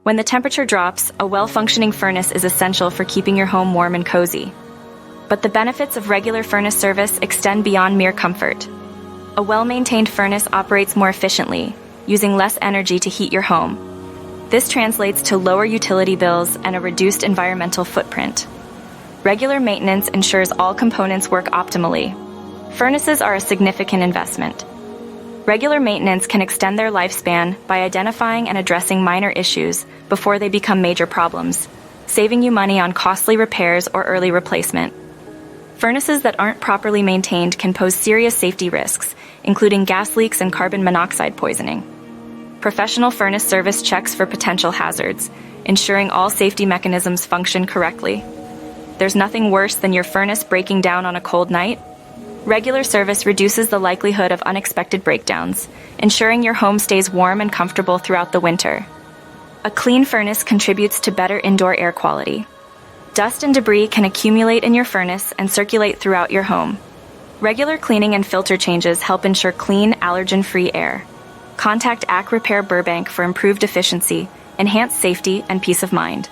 When the temperature drops, a well-functioning furnace is essential for keeping your home warm and cozy. But the benefits of regular furnace service extend beyond mere comfort. A well-maintained furnace operates more efficiently, using less energy to heat your home. This translates to lower utility bills and a reduced environmental footprint. Regular maintenance ensures all components work optimally. Furnaces are a significant investment. Regular maintenance can extend their lifespan by identifying and addressing minor issues before they become major problems, saving you money on costly repairs or early replacement. Furnaces that aren't properly maintained can pose serious safety risks, including gas leaks and carbon monoxide poisoning. Professional furnace service checks for potential hazards, ensuring all safety mechanisms function correctly. There's nothing worse than your furnace breaking down on a cold night. Regular service reduces the likelihood of unexpected breakdowns, ensuring your home stays warm and comfortable throughout the winter. A clean furnace contributes to better indoor air quality. Dust and debris can accumulate in your furnace and circulate throughout your home. Regular cleaning and filter changes help ensure clean, allergen-free air. Contact AC Repair Burbank for improved efficiency, enhanced safety, and peace of mind.